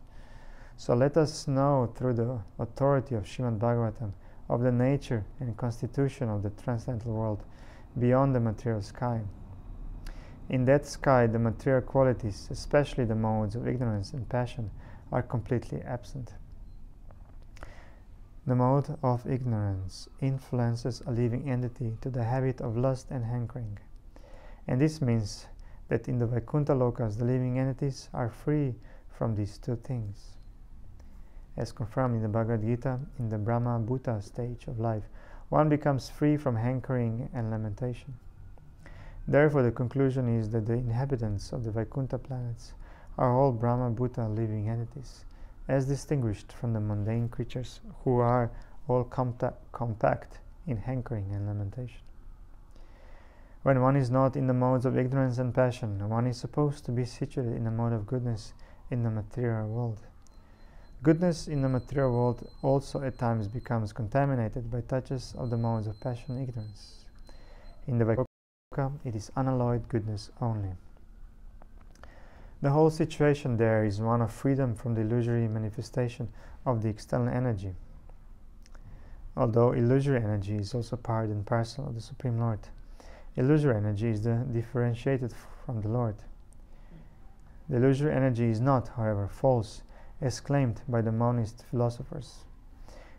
So let us know through the authority of Srimad Bhagavatam of the nature and constitution of the transcendental world beyond the material sky. In that sky, the material qualities, especially the modes of ignorance and passion, are completely absent. The mode of ignorance influences a living entity to the habit of lust and hankering, and this means that in the Vaikuntha lokas the living entities are free from these two things. As confirmed in the Bhagavad Gita, in the Brahma Bhuta stage of life, one becomes free from hankering and lamentation. Therefore, the conclusion is that the inhabitants of the Vaikuntha planets are all Brahma Bhuta living entities, as distinguished from the mundane creatures who are all compact in hankering and lamentation. When one is not in the modes of ignorance and passion, one is supposed to be situated in the mode of goodness in the material world. Goodness in the material world also at times becomes contaminated by touches of the modes of passion and ignorance. In the Vaikuntha, it is unalloyed goodness only. The whole situation there is one of freedom from the illusory manifestation of the external energy. Although illusory energy is also part and parcel of the Supreme Lord, illusory energy is differentiated from the Lord. The illusory energy is not, however, false, as claimed by the monist philosophers.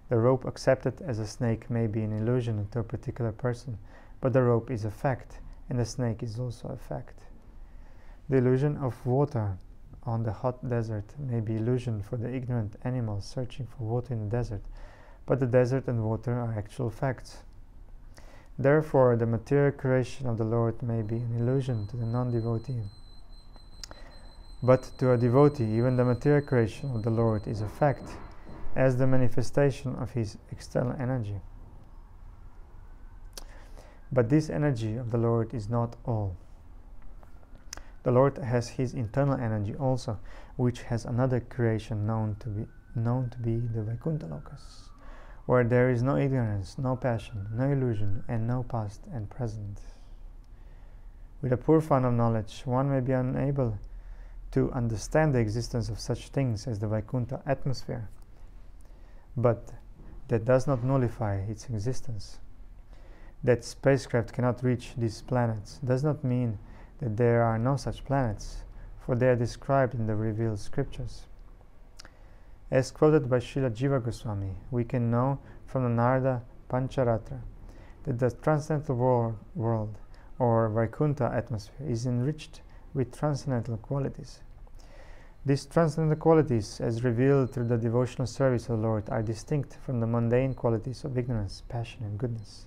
The rope accepted as a snake may be an illusion to a particular person, but the rope is a fact, and the snake is also a fact. The illusion of water on the hot desert may be illusion for the ignorant animals searching for water in the desert, but the desert and water are actual facts. Therefore, the material creation of the Lord may be an illusion to the non-devotee. But to a devotee, even the material creation of the Lord is a fact, as the manifestation of his external energy. But this energy of the Lord is not all. The Lord has his internal energy also, which has another creation known to be the Vaikuntha lokas, where there is no ignorance, no passion, no illusion, and no past and present. With a poor fund of knowledge, one may be unable to understand the existence of such things as the Vaikuntha atmosphere, but that does not nullify its existence. That spacecraft cannot reach these planets does not mean that there are no such planets, for they are described in the revealed scriptures. As quoted by Srila Jiva Goswami, we can know from the Narada Pancharatra that the transcendental world or Vaikuntha atmosphere is enriched with transcendental qualities. These transcendental qualities, as revealed through the devotional service of the Lord, are distinct from the mundane qualities of ignorance, passion, and goodness.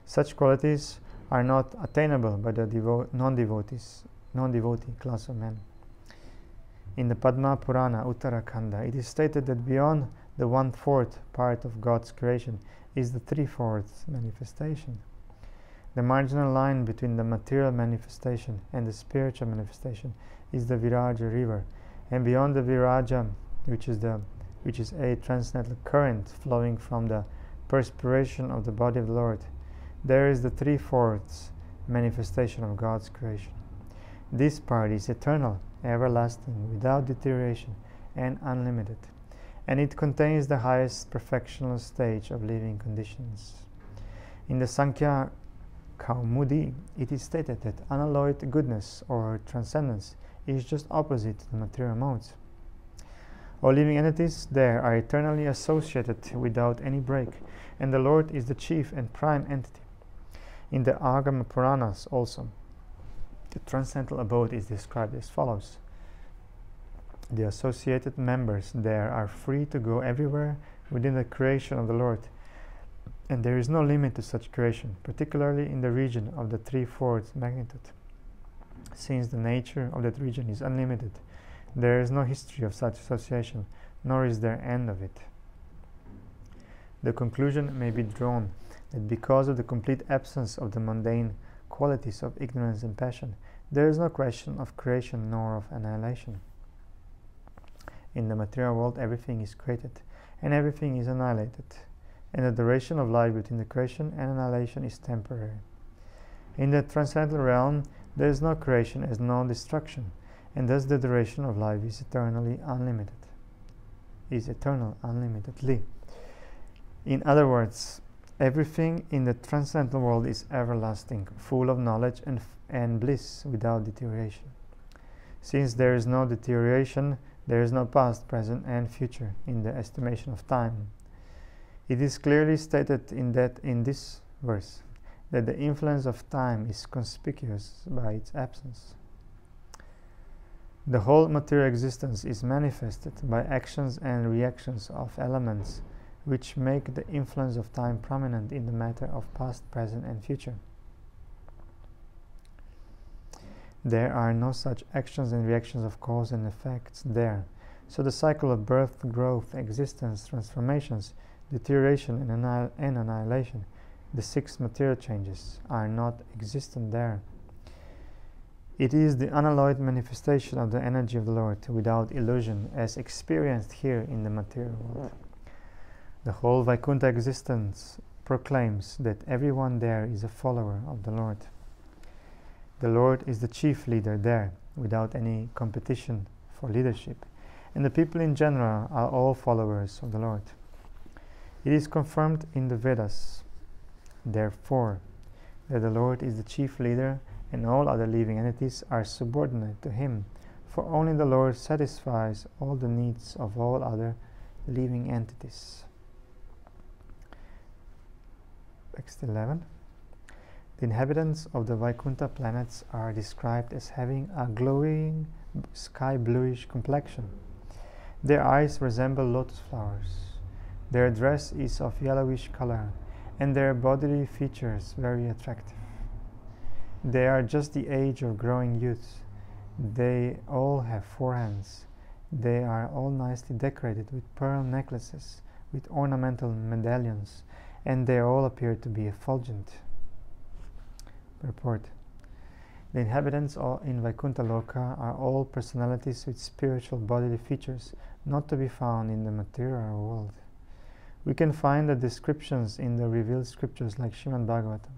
Such qualities are not attainable by the non-devotee class of men. In the Padma Purana Uttarakhanda, it is stated that beyond the 1/4 part of God's creation is the 3/4 manifestation. The marginal line between the material manifestation and the spiritual manifestation is the Viraja river, and beyond the Viraja, which is a transcendental current flowing from the perspiration of the body of the Lord, there is the 3/4 manifestation of God's creation. This part is eternal, everlasting, without deterioration, and unlimited, and it contains the highest perfectional stage of living conditions. In the Sankhya Kaumudi, it is stated that unalloyed goodness or transcendence is just opposite to the material modes. All living entities there are eternally associated without any break, and the Lord is the chief and prime entity. In the Agama Puranas also, the transcendental abode is described as follows. The associated members there are free to go everywhere within the creation of the Lord, and there is no limit to such creation, particularly in the region of the 3/4 magnitude. Since the nature of that region is unlimited, there is no history of such association, nor is there end of it. The conclusion may be drawn that because of the complete absence of the mundane qualities of ignorance and passion, there is no question of creation nor of annihilation. In the material world, everything is created and everything is annihilated, and the duration of life between the creation and annihilation is temporary. In the transcendental realm, there is no creation as no destruction, and thus the duration of life is eternal unlimitedly. In other words, everything in the transcendental world is everlasting, full of knowledge and bliss without deterioration. Since there is no deterioration, there is no past, present, and future in the estimation of time. It is clearly stated in this verse that the influence of time is conspicuous by its absence. The whole material existence is manifested by actions and reactions of elements which make the influence of time prominent in the matter of past, present, and future. There are no such actions and reactions of cause and effects there. So the cycle of birth, growth, existence, transformations, deterioration, and annihilation, the 6 material changes, are not existent there. It is the unalloyed manifestation of the energy of the Lord without illusion, as experienced here in the material world. The whole Vaikuntha existence proclaims that everyone there is a follower of the Lord. The Lord is the chief leader there, without any competition for leadership, and the people in general are all followers of the Lord. It is confirmed in the Vedas, therefore, that the Lord is the chief leader and all other living entities are subordinate to him, for only the Lord satisfies all the needs of all other living entities. Text 11. The inhabitants of the Vaikuntha planets are described as having a glowing sky bluish complexion. Their eyes resemble lotus flowers. Their dress is of yellowish color, and their bodily features very attractive. They are just the age of growing youth. They all have 4 hands. They are all nicely decorated with pearl necklaces, with ornamental medallions, and they all appear to be effulgent. Purport. The inhabitants in Vaikuntha Loka are all personalities with spiritual bodily features not to be found in the material world. We can find the descriptions in the revealed scriptures like Srimad Bhagavatam.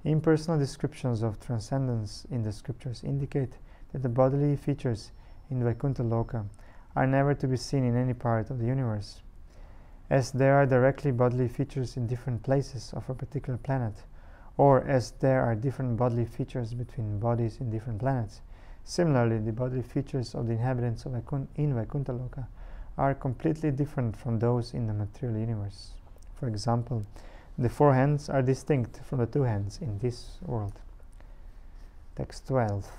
Impersonal descriptions of transcendence in the scriptures indicate that the bodily features in Vaikuntha Loka are never to be seen in any part of the universe. As there are directly bodily features in different places of a particular planet, or as there are different bodily features between bodies in different planets, similarly the bodily features of the inhabitants of in Vaikuntha Loka are completely different from those in the material universe. For example, the 4 hands are distinct from the 2 hands in this world. Text 12.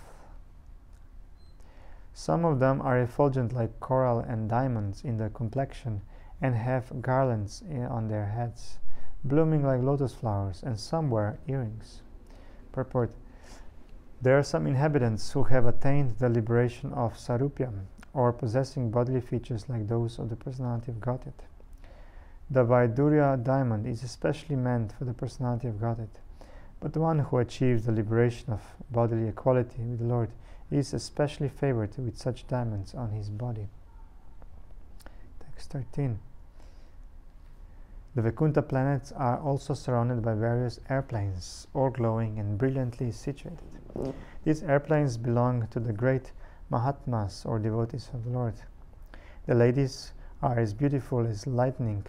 Some of them are effulgent like coral and diamonds in their complexion and have garlands on their heads, blooming like lotus flowers, and some wear earrings. Purport. There are some inhabitants who have attained the liberation of Sarupya, or possessing bodily features like those of the personality of Godhead. The Vaidurya diamond is especially meant for the personality of Godhead, but the one who achieves the liberation of bodily equality with the Lord is especially favored with such diamonds on his body. Text 13. The Vaikuntha planets are also surrounded by various airplanes, all glowing and brilliantly situated. These airplanes belong to the great Mahatmas, or devotees of the Lord. The ladies are as beautiful as lightning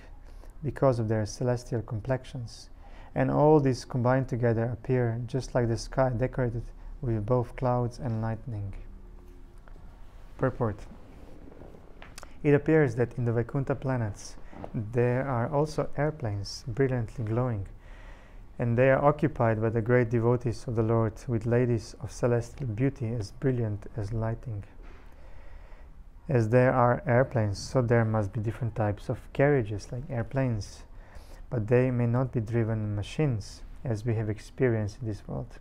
because of their celestial complexions, and all these combined together appear just like the sky decorated with both clouds and lightning. Purport. It appears that in the Vaikuntha planets there are also airplanes brilliantly glowing, and they are occupied by the great devotees of the Lord with ladies of celestial beauty as brilliant as lightning. As there are airplanes, so there must be different types of carriages like airplanes, but they may not be driven machines as we have experienced in this world.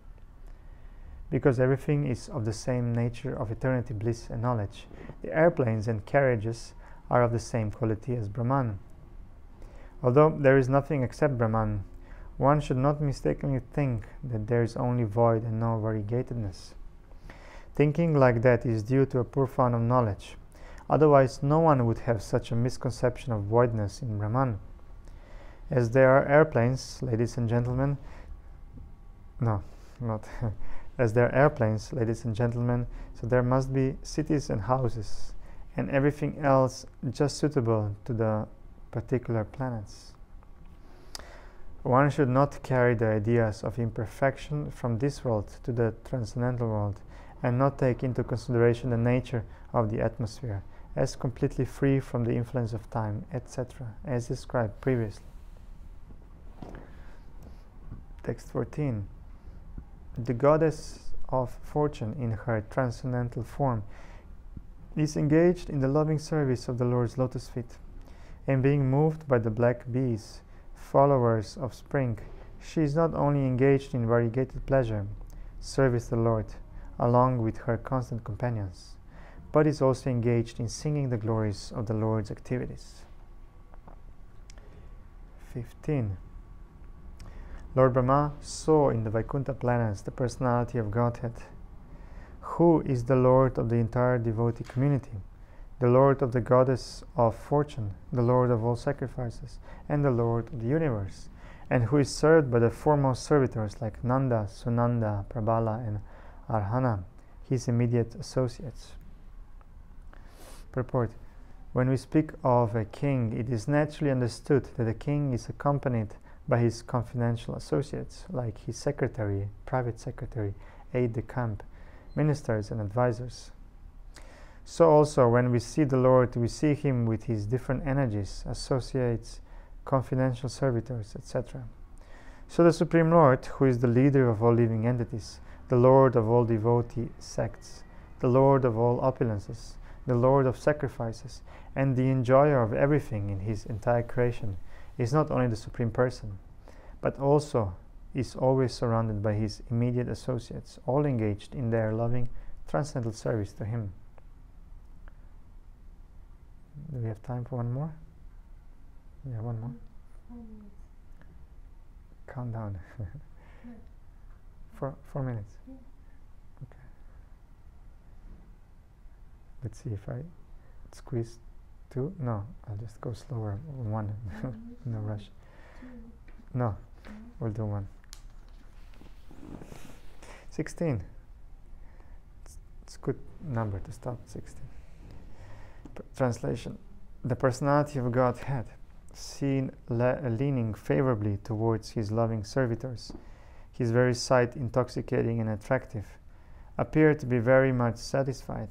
Because everything is of the same nature of eternity, bliss, and knowledge, the airplanes and carriages are of the same quality as Brahman. Although there is nothing except Brahman, one should not mistakenly think that there is only void and no variegatedness. Thinking like that is due to a poor fund of knowledge. Otherwise, no one would have such a misconception of voidness in Brahman. As there are airplanes, ladies and gentlemen, as there are airplanes, ladies and gentlemen, so there must be cities and houses, and everything else just suitable to the particular planets. One should not carry the ideas of imperfection from this world to the transcendental world, and not take into consideration the nature of the atmosphere, as completely free from the influence of time, etc., as described previously. Text 14. The goddess of fortune in her transcendental form is engaged in the loving service of the Lord's lotus feet, and being moved by the black bees, followers of spring, she is not only engaged in variegated pleasure, service the Lord, along with her constant companions, but is also engaged in singing the glories of the Lord's activities. 15. Lord Brahma saw in the Vaikuntha planets the personality of Godhead, who is the Lord of the entire devotee community, the Lord of the goddess of fortune, the Lord of all sacrifices, and the Lord of the universe, and who is served by the foremost servitors like Nanda, Sunanda, Prabhala, and Arhana, his immediate associates. Purport. When we speak of a king, it is naturally understood that a king is accompanied by his confidential associates, like his secretary, private secretary, aide-de-camp, ministers, and advisors. So also, when we see the Lord, we see him with his different energies, associates, confidential servitors, etc. So the Supreme Lord, who is the leader of all living entities, the Lord of all devotee sects, the Lord of all opulences, the Lord of sacrifices, and the enjoyer of everything in his entire creation, is not only the Supreme Person, but also is always surrounded by his immediate associates, all engaged in their loving, transcendental service to him. Do we have time for one more? Yeah, one more. Count down. 4 minutes. Okay. Let's see if I squeeze 2. No, I'll just go slower. 1. No rush. No, we'll do 1. 16. It's a good number to start. 16. Translation. The personality of Godhead, seen leaning favorably towards his loving servitors, his very sight intoxicating and attractive, appeared to be very much satisfied.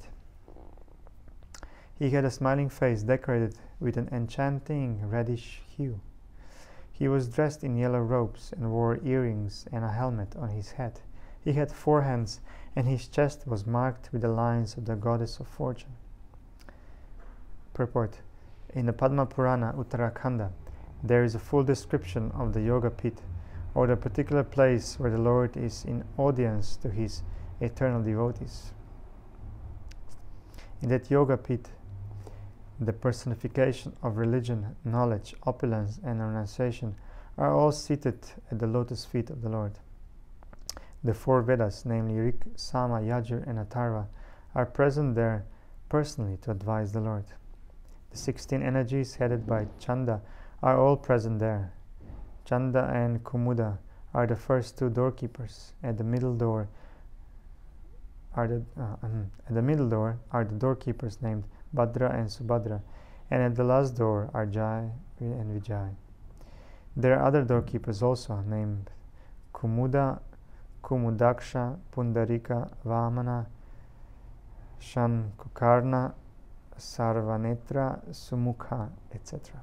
He had a smiling face decorated with an enchanting reddish hue. He was dressed in yellow robes and wore earrings and a helmet on his head. He had 4 hands, and his chest was marked with the lines of the goddess of fortune. Purport. In the Padma Purana, Uttarakhanda, there is a full description of the Yoga Pit, or the particular place where the Lord is in audience to his eternal devotees. In that Yoga Pit, the personification of religion, knowledge, opulence, and renunciation are all seated at the lotus feet of the Lord. The 4 Vedas, namely Rik, Sama, Yajur, and Atharva, are present there personally to advise the Lord. The 16 energies headed by Chanda are all present there. Chanda and Kumuda are the first 2 doorkeepers. At the middle door are the doorkeepers named Bhadra and Subhadra, and at the last door are Jai and Vijay. There are other doorkeepers also, named Kumuda, Kumudaksha, Pundarika, Vamana, Shankukarna, Sarvanetra, Sumukha, etc.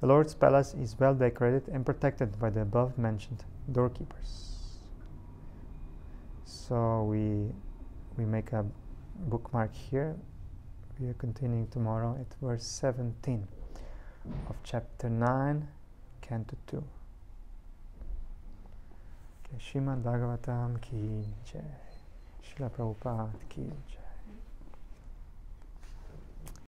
The Lord's palace is well decorated and protected by the above mentioned doorkeepers. So we make a bookmark here. We are continuing tomorrow at verse 17 of chapter 9, Canto 2. Okay, Srimad Bhagavatam ki jai. Srila Prabhupada ki jai.